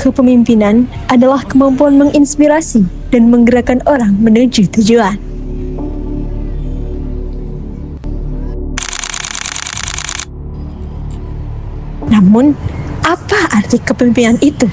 Kepemimpinan adalah kemampuan menginspirasi dan menggerakkan orang menuju tujuan. Namun, apa arti kepemimpinan itu?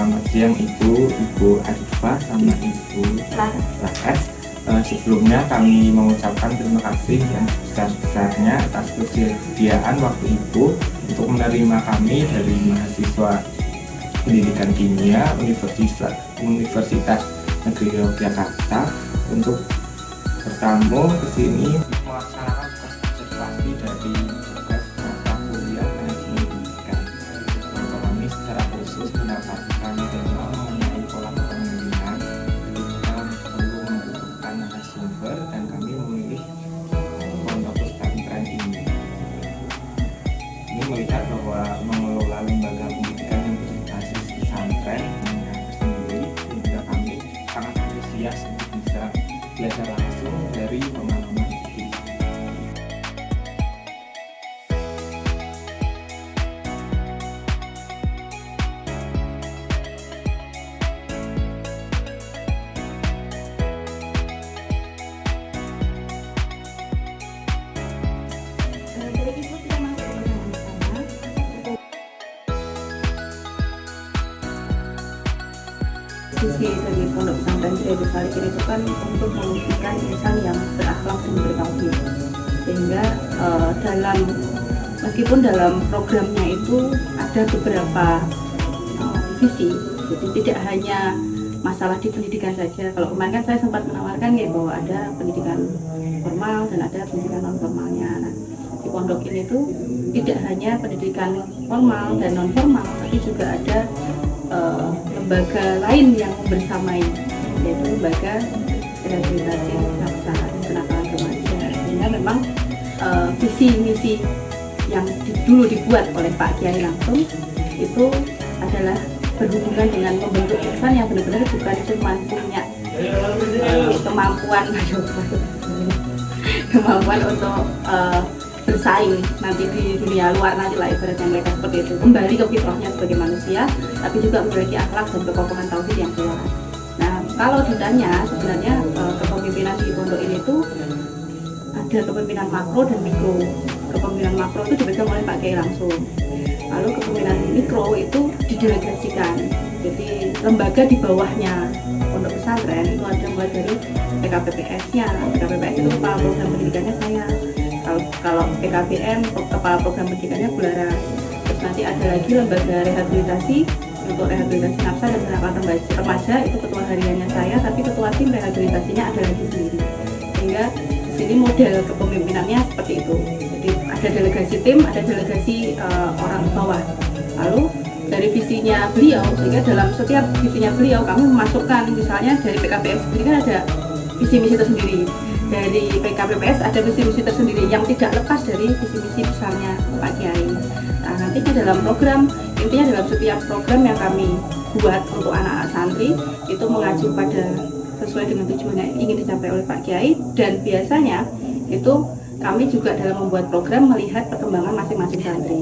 Selamat siang Ibu Arifah sama Ibu Laras. Sebelumnya kami mengucapkan terima kasih yang sebesar-besarnya atas kesediaan waktu Ibu untuk menerima kami dari mahasiswa pendidikan kimia Universitas Negeri Yogyakarta untuk bertamu ke sini melaksanakan tugas observasi dari tugas mata kuliah manajemen pendidikan. Kami secara khusus mendapatkan tema mengenai pola kepemimpinan. Jadi kita perlu membutuhkan narasumber dan kami memilih pondok pesantren ini. Ini melihat bahwa mengelola lembaga pendidikan yang berbasis pesantren dengan tersendiri, sehingga kami sangat antusias untuk bisa belajar langsung dari pengalaman itu. Visi dari Pondok Pesantren Jaya Salikin itu kan untuk mewujudkan insan yang berakhlak dan bertauhid, sehingga meskipun dalam programnya itu ada beberapa visi, jadi tidak hanya masalah di pendidikan saja. Kalau kemarin kan saya sempat menawarkan bahwa ada pendidikan formal dan ada pendidikan non formalnya. Nah, di pondok ini tuh tidak hanya pendidikan formal dan non formal, tapi juga ada lembaga lain yang bersamai, yaitu lembaga rehabilitasi nafsa kenakalan remaja. Sehingga memang visi misi yang dulu dibuat oleh Pak Kiai langsung itu adalah berhubungan dengan membentuk insan yang benar-benar bukan cuma punya kemampuan untuk bersaing nanti di dunia luar nanti lah, ibaratnya mereka seperti itu, kembali ke fitrahnya sebagai manusia, tapi juga memiliki akhlak dan kekokohan tauhid yang kuat. Nah, kalau ditanya sebenarnya kepemimpinan di pondok ini tuh ada kepemimpinan makro dan mikro. Kepemimpinan makro itu dipegang oleh Pak Kiai langsung, lalu kepemimpinan mikro itu didelegasikan. Jadi lembaga di bawahnya pondok pesantren itu ada mulai dari PKPPS-nya. PKPPS itu kepala program pendidikannya saya. Kalau PKBM, kepala program pendidikannya Bu Laras. Terus nanti ada lagi lembaga rehabilitasi untuk rehabilitasi nafsa dan kenakalan remaja, itu ketua hariannya saya, tapi ketua tim rehabilitasinya ada lagi sendiri. Sehingga di sini model kepemimpinannya seperti itu. Jadi ada delegasi tim, ada delegasi orang bawah. Lalu dari visinya beliau, sehingga dalam setiap visinya beliau kami memasukkan, misalnya dari PKPM sendiri kan ada visi misi tersendiri. Dari PKPPS ada visi-misi tersendiri yang tidak lepas dari visi-misi besarnya Pak Kiai. Nah, nantinya dalam program intinya dalam setiap program yang kami buat untuk anak-anak santri itu mengacu pada sesuai dengan tujuan yang ingin dicapai oleh Pak Kiai, dan biasanya itu kami juga dalam membuat program melihat perkembangan masing-masing santri.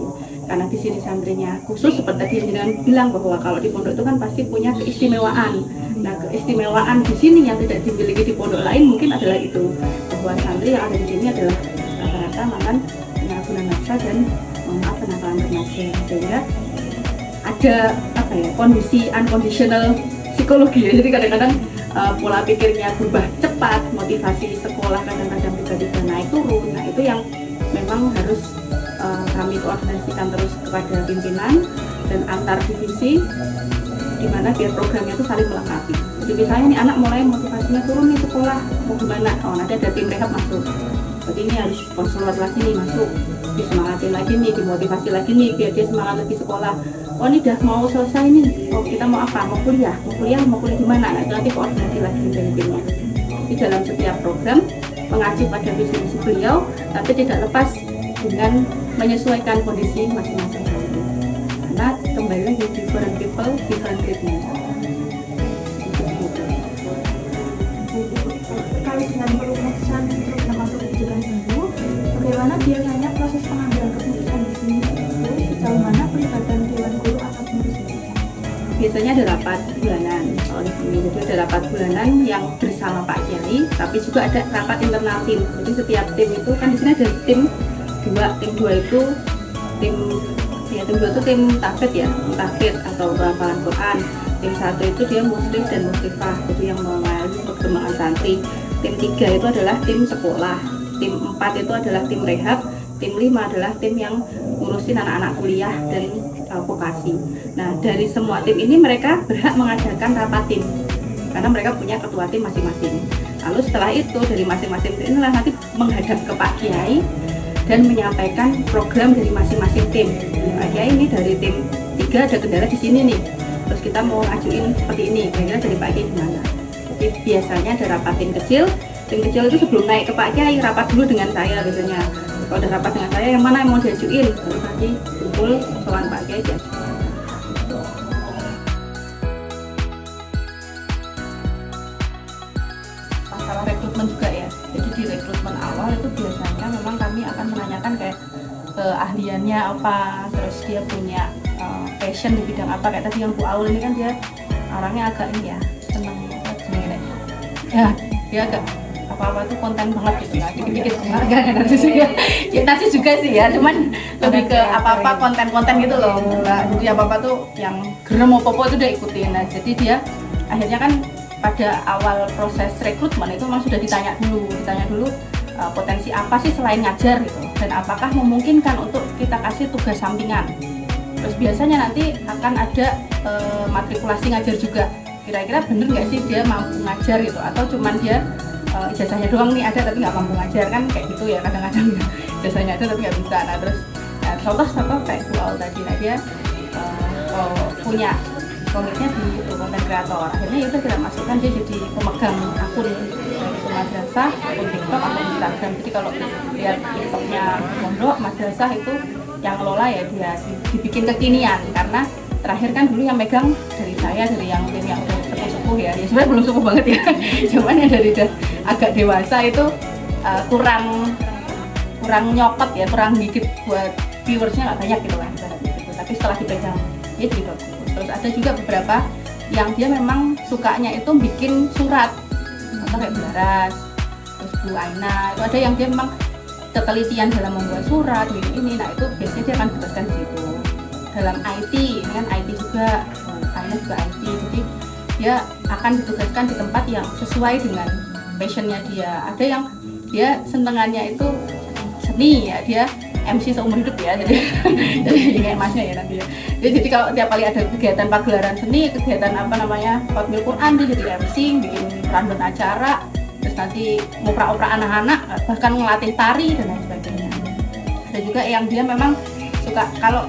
Karena di sini santrinya khusus seperti tadi Jenengan bilang bahwa kalau di pondok itu kan pasti punya keistimewaan. Nah, keistimewaan di sini yang tidak dimiliki di pondok lain mungkin adalah itu, bahwa santri yang ada di sini adalah rata-rata mantan penyalahgunaan nafsa dan penakalan remaja, sehingga ada kondisi unconditional psikologi ya. Jadi kadang-kadang pola pikirnya berubah cepat, motivasi sekolah kadang-kadang tiba-tiba naik turun. Nah, itu yang memang harus kami koordinasikan terus kepada pimpinan dan antar divisi, di mana biar programnya itu saling melengkapi. Jadi misalnya nih anak mulai motivasinya turun nih sekolah, mau gimana? Oh, nanti ada tim rehab masuk. Berarti ini harus konselor lagi nih masuk, disemangatin lagi nih, dimotivasi lagi nih biar dia semangat lagi sekolah. Oh, ini udah mau selesai nih. Oh, kita mau apa? Mau kuliah gimana? Nah, itu nanti koordinasi lagi dengan timnya. Di dalam setiap program mengacu pada visi misi beliau, tapi tidak lepas dengan menyesuaikan kondisi masing-masing santri. Karena kembali lagi different people, different treatment. Kalau dengan perumusan program atau kebijakan baru, bagaimana biasanya proses pengambilan keputusan di sini? Sejauh mana pelibatan Dewan Guru atau pengurus yayasan? Biasanya ada rapat bulanan kalau di sini. Jadi ada rapat bulanan yang bersama Pak Kiai, tapi juga ada rapat internal tim. Jadi setiap tim itu kan di sini ada tim dua itu tim tahfidz ya, tahfidz atau hafalan Quran. Tim 1 itu dia muslim dan muslimah, jadi yang mengayomi perkembangan santri. Tim 3 itu adalah tim sekolah. Tim 4 itu adalah tim rehab. Tim 5 adalah tim yang ngurusin anak-anak kuliah dan vokasi. Nah, dari semua tim ini mereka berhak mengadakan rapat tim karena mereka punya ketua tim masing-masing. Lalu setelah itu dari masing-masing tim inilah nanti menghadap ke Pak Kiai dan menyampaikan program dari masing-masing tim. Pak Kiai ini dari tim 3 ada kendala di sini nih, terus kita mau ajuin seperti ini, kira-kira dari Pak Kiai gimana. Jadi biasanya ada rapat tim kecil itu sebelum naik ke Pak Kiai rapat dulu dengan saya biasanya. Kalau udah rapat dengan saya yang mana yang mau diajuin, baru nanti kumpul soal Pak Kiai diajuin. Masalah rekrutmen juga ya. Jadi di rekrutmen awal itu biasanya memang kami akan menanyakan kayak keahliannya apa, terus dia punya passion di bidang apa. Kayak tadi yang Bu Aul ini kan dia orangnya agak ini ya, seneng ya, dia agak apa-apa tuh konten banget gitu kan, dikit-dikit agak narsis ya. Ya narsis juga sih ya, cuman lebih ke apa-apa konten-konten gitu loh. Jadi apa-apa tuh yang gerem apa-apa itu udah ikutin. Nah, jadi dia akhirnya kan pada awal proses rekrutmen itu memang sudah ditanya dulu potensi apa sih selain ngajar gitu, dan apakah memungkinkan untuk kita kasih tugas sampingan. Terus biasanya nanti akan ada matrikulasi ngajar juga. Kira-kira bener nggak sih dia mampu ngajar gitu, atau cuman dia ijazahnya doang nih ada tapi nggak mampu ngajar, kan kayak gitu ya kadang-kadang ijazahnya ada tapi nggak bisa. Nah terus contoh kayak Bu Aul tadi, nah dia punya komitnya di konten kreator, akhirnya itu kita masukkan dia jadi pemegang akun dari madrasah, akun TikTok atau Instagram. Jadi kalau lihat TikToknya pondok madrasah itu yang ngelola ya dia dibikin kekinian, karena terakhir kan dulu yang megang dari saya, dari yang tim yang udah sepuh ya sebenarnya belum sepuh banget ya cuman yang dari agak dewasa itu kurang nyopot ya, kurang gigit buat viewersnya nggak banyak gitu kan gitu. Tapi setelah dipegang dia jadi bagus. Terus ada juga beberapa yang dia memang sukanya itu bikin surat atau kayak Bularas, terus Bu Aina itu ada yang dia memang ketelitian dalam membuat surat ini. Nah itu biasanya dia akan tugaskan di situ. Dalam IT, ini kan IT juga, Aina juga IT, jadi dia akan ditugaskan di tempat yang sesuai dengan passionnya dia. Ada yang dia senengannya itu seni ya, dia MC seumur hidup ya, jadi kayak masnya ya nanti ya. Jadi kalau tiap kali ada kegiatan pagelaran seni, kegiatan Khatmil Quran, dia jadi MC, bikin rundown acara, terus nanti ngoprak-oprak anak-anak, bahkan ngelatih tari dan lain sebagainya. Ada juga yang dia memang suka kalau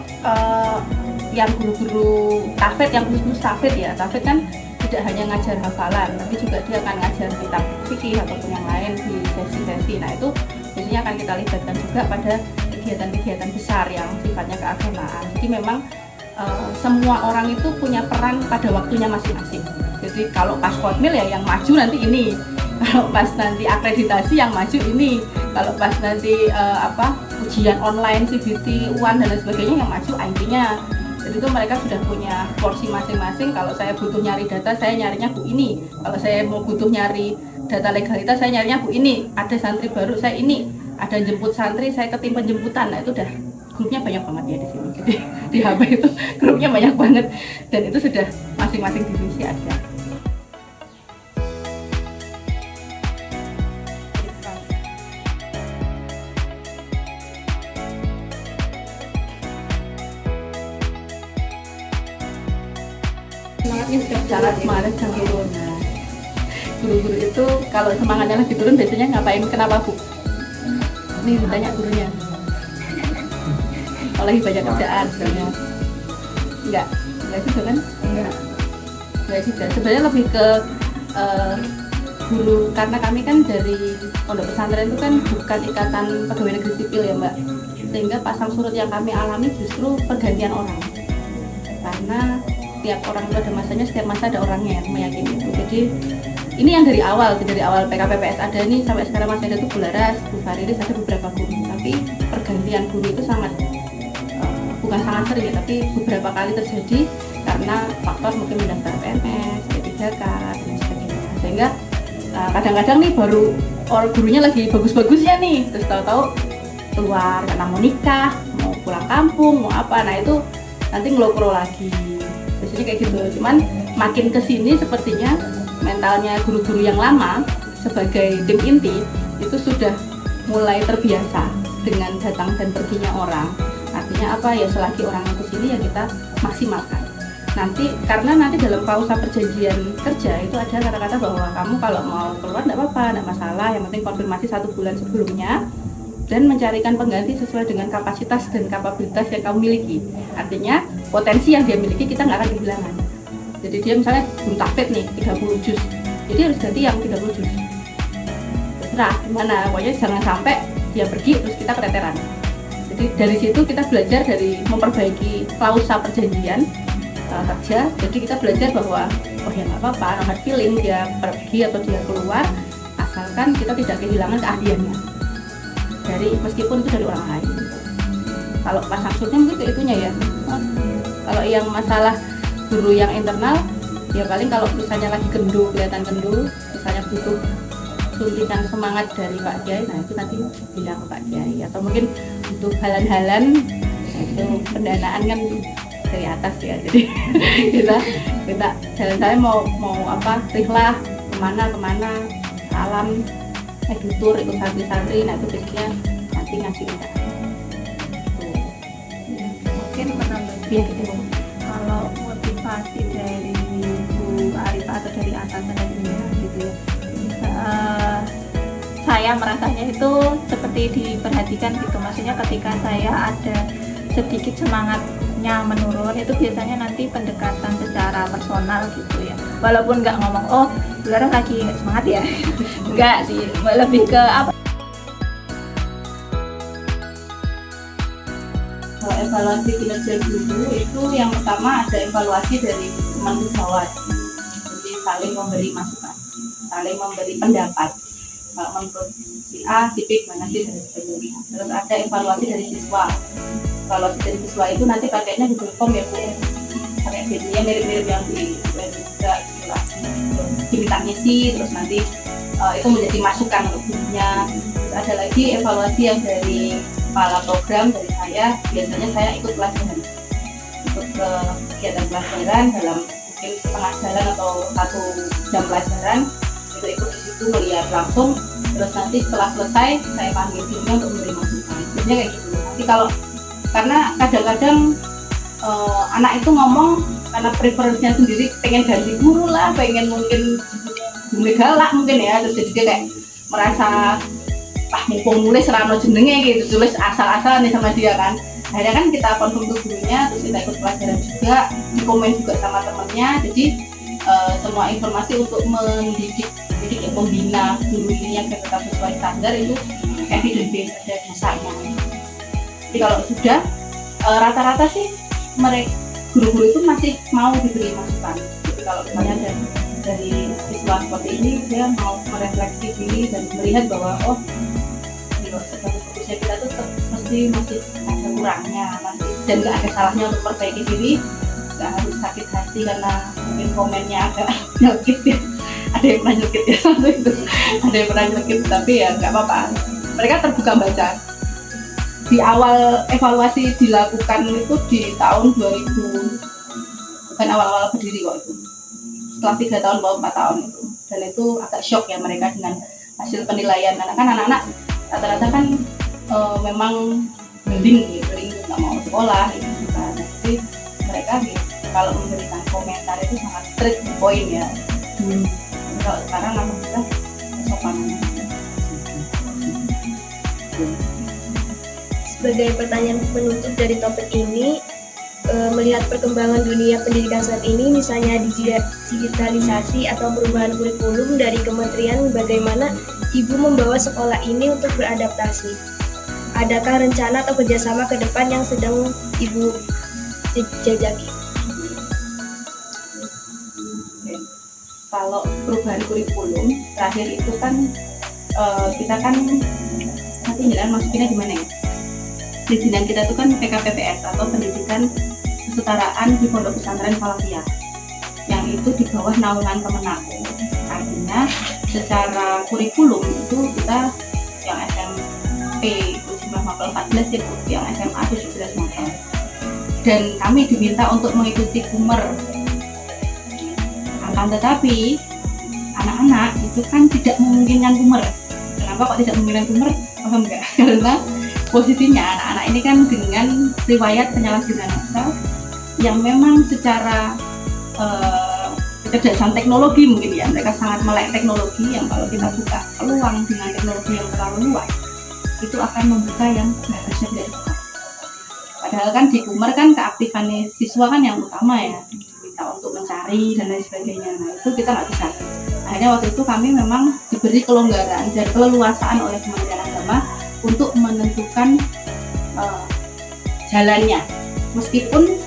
yang guru-guru tahfidz, yang khusus tahfidz ya, tahfidz kan tidak hanya ngajar hafalan, tapi juga dia akan ngajar kitab fikih ataupun yang lain di sesi-sesi. Nah itu biasanya akan kita libatkan juga pada kegiatan-kegiatan besar yang sifatnya keagamaan. Jadi memang semua orang itu punya peran pada waktunya masing-masing. Jadi kalau pas Kontmil ya yang maju nanti ini, kalau pas nanti akreditasi yang maju ini, kalau pas nanti ujian online CBT, UAN dan lain sebagainya yang maju IT-nya. Jadi itu mereka sudah punya porsi masing-masing. Kalau saya butuh nyari data, saya nyarinya bu ini. Kalau saya mau butuh nyari data legalitas, saya nyarinya bu ini. Ada santri baru, saya ini. Ada jemput santri, saya ke tim penjemputan. Nah itu udah grupnya banyak banget ya di sini. Jadi di HP itu grupnya banyak banget. Dan itu sudah masing-masing divisi ada. Semangatnya sudah jalan kemarin jam turun. Nah, guru-guru itu kalau semangatnya lagi turun biasanya ngapain? Kenapa bu? Nih ditanya gurunya. Kalau lagi banyak kerjaan sebenarnya. Enggak juga kan? Enggak juga. Sebenarnya lebih ke guru, karena kami kan dari pondok pesantren itu kan bukan ikatan pegawai negeri sipil ya mbak. Sehingga pasang surut yang kami alami justru pergantian orang. Karena tiap orang itu ada masanya, setiap masa ada orangnya yang meyakini itu. Jadi ini yang dari awal PKPPS ada nih sampai sekarang masih ada tuh Bu Laras, Bu Fariris, ada beberapa guru. Tapi pergantian guru itu sangat bukan sangat sering ya, tapi beberapa kali terjadi karena faktor mungkin mendaftar PNS, P3K dan sebagainya. Sehingga kadang-kadang nih baru orang gurunya lagi bagus-bagusnya nih, terus tahu-tahu keluar karena mau nikah, mau pulang kampung, mau apa. Nah itu nanti ngelokro lagi. Biasanya kayak gitu. Cuman makin kesini sepertinya mentalnya guru-guru yang lama sebagai tim inti itu sudah mulai terbiasa dengan datang dan perginya orang. Artinya apa ya, selagi orang yang kesini ya kita maksimalkan. Karena nanti dalam pausa perjanjian kerja itu ada kata-kata bahwa kamu kalau mau keluar tidak apa-apa, tidak masalah, yang penting konfirmasi 1 bulan sebelumnya dan mencarikan pengganti sesuai dengan kapasitas dan kapabilitas yang kamu miliki. Artinya potensi yang dia miliki kita nggak akan kehilangan. Jadi dia misalnya belum tahfidz nih 30 juz, jadi harus ganti yang 30 juz. Terserah gimana, pokoknya jangan sampai dia pergi terus kita keteteran. Jadi dari situ kita belajar dari memperbaiki klausa perjanjian kerja. Jadi kita belajar bahwa oh ya nggak apa-apa, no hard feeling, dia pergi atau dia keluar, asalkan kita tidak kehilangan keahliannya. Meskipun itu dari orang lain. Kalau pasang surutnya mungkin ke itunya ya. Kalau yang masalah guru yang internal, ya paling kalau misalnya lagi kelihatan kendu, misalnya butuh suntikan semangat dari Pak Kiai, nah itu nanti bilang ke Pak Kiai. Atau mungkin butuh halan-halan, itu pendanaan kan dari atas ya. Jadi kita jalan saya mau apa, rihlah kemana alam, tutur ikut santri-santri, nah itu biasanya nanti ngasih undangan. Mungkin menambah gitu. Kalau motivasi dari Bu Arifah atau dari atasan dan pimpinan gitu ya, saya merasanya itu seperti diperhatikan gitu. Maksudnya ketika saya ada sedikit semangatnya menurun, itu biasanya nanti pendekatan secara personal gitu ya. Walaupun nggak ngomong, oh Bulara lagi nggak semangat ya, nggak sih, lebih ke apa? Kalau evaluasi kinerja guru itu yang pertama ada evaluasi dari teman sejawat, jadi saling memberi masukan, saling memberi pendapat. Kalau menurut si A, si B gimana sih dan sebagainya. Terus ada evaluasi dari siswa. Evaluasi dari siswa itu nanti pakainya Google Form ya Bu, pakai biasanya mirip-mirip yang di web juga itulah. Diminta ngisi, terus nanti itu menjadi masukan untuk gurunya. Terus ada lagi evaluasi yang dari kepala program dari saya, biasanya saya ikut pelajaran, ikut ke kegiatan pelajaran dalam mungkin setengah jalan atau 1 jam pelajaran, itu ikut di situ melihat langsung. Terus nanti setelah selesai saya panggil gurunya untuk memberi masukan. Biasanya kayak gitu. Nanti karena kadang-kadang anak itu ngomong karena preferensinya sendiri, pengen ganti guru lah, pengen mungkin galak mungkin ya, terus jadi dia kayak merasa mumpung nulis rano jenenge gitu, tulis asal-asalan nih sama dia kan. Akhirnya kan kita konfirm ke gurunya, terus kita ikut pelajaran juga, dikomen juga sama temennya. Jadi semua informasi untuk mendidik membina guru ini yang tetap sesuai standar itu evidence based, ada dasarnya. Jadi kalau sudah rata-rata sih mereka guru-guru itu masih mau diberi masukan. Jadi kalau misalnya dari siswa seperti ini dia mau merefleksi diri dan melihat bahwa di usia kita tuh masih ada kurangnya, dan nggak ada salahnya untuk perbaiki diri, nggak harus sakit hati karena mungkin komennya agak nyelkit ya. Ada yang pernah nyelkit ya itu, ada yang pernah nyelkit, tapi ya nggak apa-apa. Mereka terbuka baca. Di awal evaluasi dilakukan itu di tahun 2000, bukan awal-awal berdiri kok itu. Setelah 3 tahun atau 4 tahun itu, dan itu agak shock ya mereka dengan hasil penilaian. Karena kan anak-anak rata-rata kan memang mending nggak mau sekolah gitu kan. Jadi mereka gitu, kalau memberikan komentar itu sangat straight to point ya. Kalau sekarang alhamdulillah sopan. Sebagai pertanyaan penutup dari topik ini, melihat perkembangan dunia pendidikan saat ini, misalnya digitalisasi atau perubahan kurikulum dari kementerian, bagaimana Ibu membawa sekolah ini untuk beradaptasi? Adakah rencana atau kerjasama ke depan yang sedang Ibu jajaki? Kalau perubahan kurikulum terakhir itu kan kita kan nanti jalan masukinnya gimana ya? Perizinan kita itu kan PKPPS atau Pendidikan Kesetaraan di Pondok Pesantren Falakiyah, yang itu di bawah naungan Kemenak. Artinya secara kurikulum itu kita yang SMP itu jumlah mapel 14 ya, yang SMA 17 mapel. Dan kami diminta untuk mengikuti kumer. Akan tetapi anak-anak itu kan tidak memungkinkan kumer. Kenapa kok tidak memungkinkan kumer? Paham nggak? Karena posisinya anak-anak ini kan dengan riwayat penyalahgunaan akal yang memang secara kecerdasan teknologi mungkin ya, mereka sangat melek teknologi, yang kalau kita buka peluang dengan teknologi yang terlalu luas itu akan membuka yang seharusnya tidak dibuka. Padahal kan di kumer kan keaktifan siswa kan yang utama ya, diminta untuk mencari dan lain sebagainya. Nah itu kita nggak bisa. Akhirnya waktu itu kami memang diberi kelonggaran dan keleluasaan oleh Kementerian Agama untuk menentukan jalannya, meskipun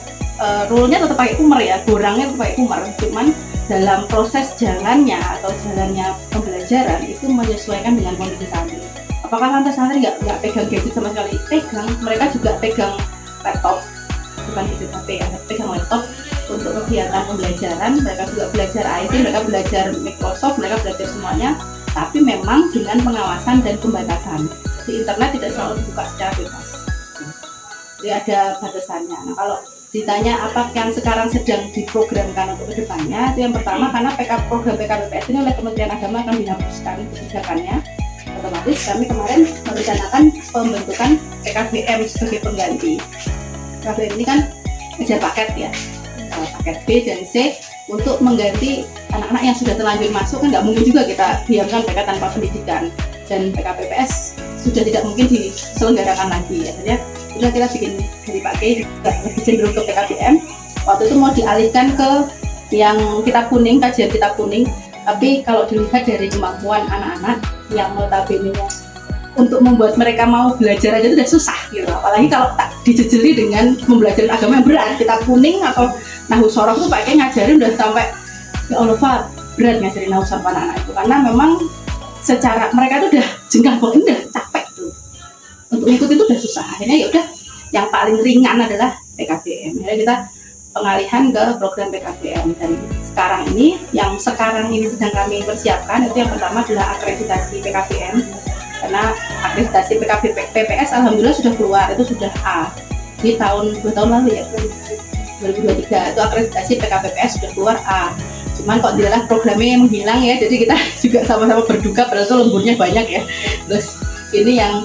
rule-nya tetap pakai kumer ya, borangnya tetap pakai kumer, cuman dalam proses jalannya atau jalannya pembelajaran itu menyesuaikan dengan kondisi santri. Apakah lantas santri nggak pegang gadget sama sekali? Pegang, mereka juga pegang laptop, bukan gadget HP ya, pegang laptop untuk kegiatan pembelajaran. Mereka juga belajar IT, mereka belajar Microsoft, mereka belajar semuanya, tapi memang dengan pengawasan dan pembatasan. Di internet tidak selalu dibuka secara bebas, jadi ada batasannya. Nah kalau ditanya apa yang sekarang sedang diprogramkan untuk kedepannya, itu yang pertama karena program PKPPS ini oleh Kementerian Agama akan dihapuskan kebijakannya, otomatis kami kemarin merencanakan pembentukan PKBM sebagai pengganti. PKBM ini kan ngejar paket ya, paket B dan C untuk mengganti anak-anak yang sudah terlanjur masuk. Kan nggak mungkin juga kita diamkan PK tanpa pendidikan, dan PKPPS sudah tidak mungkin diselenggarakan lagi ya. Jadi udah kita bikin dari pakai lebih cenderung ke PKBM. Waktu itu mau dialihkan ke yang kita kuning, kajian kita kuning, tapi kalau dilihat dari kemampuan anak-anak yang notabene untuk membuat mereka mau belajar aja itu udah susah gitu, apalagi kalau tak dijejeli dengan pembelajaran agama yang berat. Kita kuning atau nahu sorok tuh pakai ngajarin udah sampai ya Allah Pak, berat ngajarin nahu sorok anak-anak itu, karena memang secara mereka tuh udah jengkah banget, udah capek tuh untuk ikut itu udah susah. Akhirnya ya udah yang paling ringan adalah PKBM. Akhirnya kita pengalihan ke program PKBM. Dan sekarang ini sedang kami persiapkan, itu yang pertama adalah akreditasi PKBM, karena akreditasi PPS alhamdulillah sudah keluar, itu sudah A di tahun 2 tahun lalu ya, 2023 itu akreditasi PKPPS sudah keluar A. Cuman kok dilalah programnya yang menghilang ya, jadi kita juga sama-sama berduka, padahal itu lemburnya banyak ya. Terus ini yang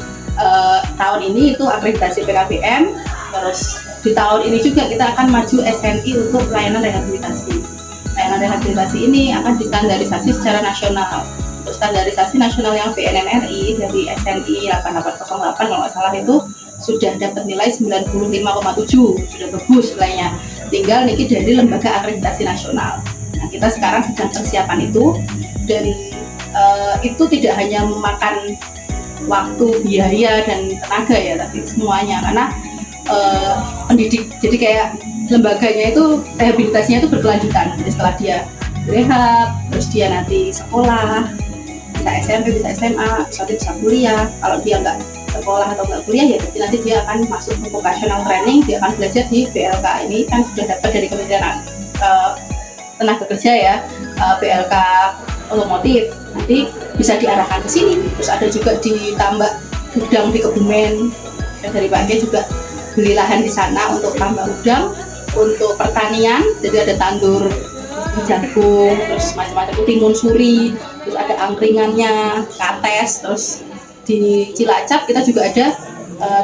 tahun ini itu akreditasi PKBM, terus di tahun ini juga kita akan maju SNI untuk layanan rehabilitasi. Layanan rehabilitasi ini akan distandarisasi secara nasional. Untuk standarisasi nasional yang BNNRI dari SNI 8808 kalau nggak salah itu sudah dapat nilai 95,7, sudah bagus nilainya. Tinggal niki dari lembaga akreditasi nasional. Nah, kita sekarang sedang persiapan itu, dan itu tidak hanya memakan waktu, biaya dan tenaga ya, tapi semuanya karena pendidik. Jadi kayak lembaganya itu rehabilitasinya itu berkelanjutan. Jadi setelah dia rehab, terus dia nanti sekolah, bisa SMP, bisa SMA, bisa kuliah. Kalau dia nggak sekolah atau nggak kuliah ya berarti nanti dia akan masuk ke vocational training, dia akan belajar di BLK. Ini kan sudah dapat dari Kementerian Tenaga Kerja ya, BLK otomotif. Nanti bisa diarahkan ke sini. Terus ada juga ditambah udang di Kebumen, dan dari Pak Ade juga beli lahan di sana untuk tambah udang, untuk pertanian. Jadi ada tandur jagung, terus macam-macam, timun suri, terus ada angkringannya, kates. Terus di Cilacap kita juga ada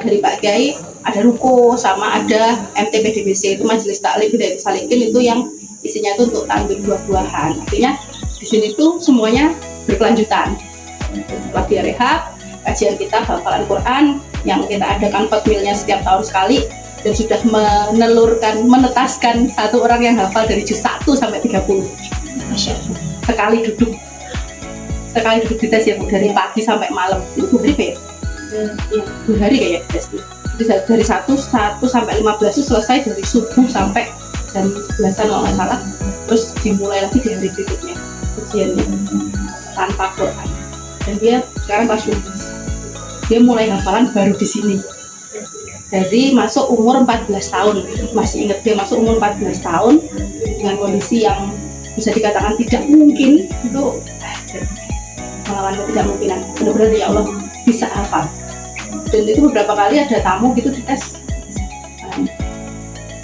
dari Pak Kiai ada ruko, sama ada MTPDBC, itu Majelis Taklim dari Salikin, itu yang isinya itu untuk tandur buah-buahan. Artinya di sini tuh semuanya berkelanjutan. Setelah dia rehab, kajian kita hafalan Quran yang kita adakan potmilnya setiap tahun sekali, dan sudah menetaskan satu orang yang hafal dari juz 1 sampai 30 sekali duduk dites ya Bu, dari pagi sampai malam. Itu 2 hari ya? Iya, 2 hari kayaknya tesnya. Jadi dari 1 sampai 15 itu selesai dari subuh sampai jam 11-an kalau nggak salah. Terus dimulai lagi di hari berikutnya ujiannya tanpa Quran. Dan dia sekarang kelas 12. Dia mulai hafalan baru di sini. Dari masuk umur 14 tahun, masih ingat dia masuk umur 14 tahun dengan kondisi yang bisa dikatakan tidak mungkin, itu melawan ketidakmungkinan. Benar-benar ya Allah bisa hafal. Dan itu beberapa kali ada tamu gitu dites,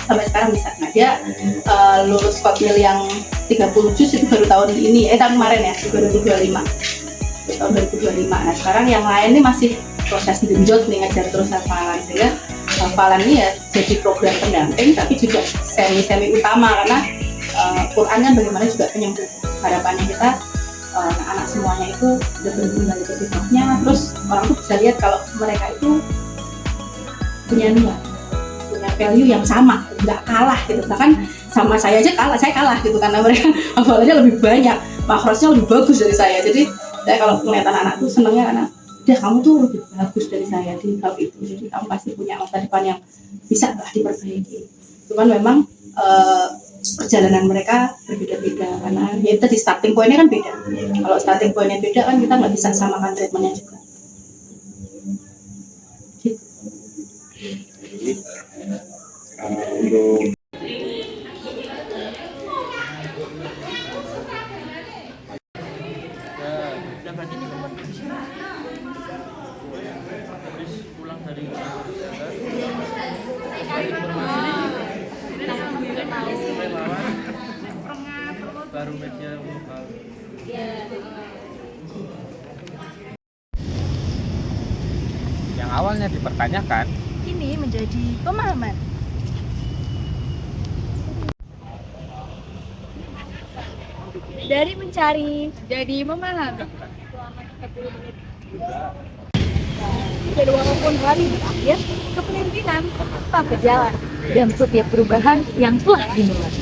sampai sekarang bisa. Nah dia lulus potmil yang 30 juz itu baru tahun ini, tahun kemarin ya, 2025. Tahun 2025. Nah sekarang yang lain ini masih proses genjot nih, ngajar terus hafalan. Sehingga hafalan ini ya jadi program pendamping, tapi juga semi utama, karena Quran kan bagaimana juga penyembuh. Harapannya kita anak-anak semuanya itu udah kembali ke fitrahnya. Terus orang tuh bisa lihat kalau mereka itu punya niat, punya value yang sama, nggak kalah gitu. Bahkan sama saya aja saya kalah gitu, karena mereka hafalannya lebih banyak, makrosnya lebih bagus dari saya. Jadi saya kalau melihat anak-anak tuh senangnya karena dia kamu tuh lebih bagus dari saya di hal itu, jadi kamu pasti punya masa depan yang bisa lah diperbaiki. Cuman memang perjalanan mereka berbeda-beda, karena ya tadi starting pointnya kan beda. Kalau starting pointnya beda kan kita nggak bisa samakan treatmentnya juga. Untuk baru media lokal. yang awalnya dipertanyakan Ini menjadi pemahaman. Dari mencari jadi memahami. Dari walaupun hari berakhir, kepemimpinan tetap berjalan dan setiap perubahan yang telah dimulai.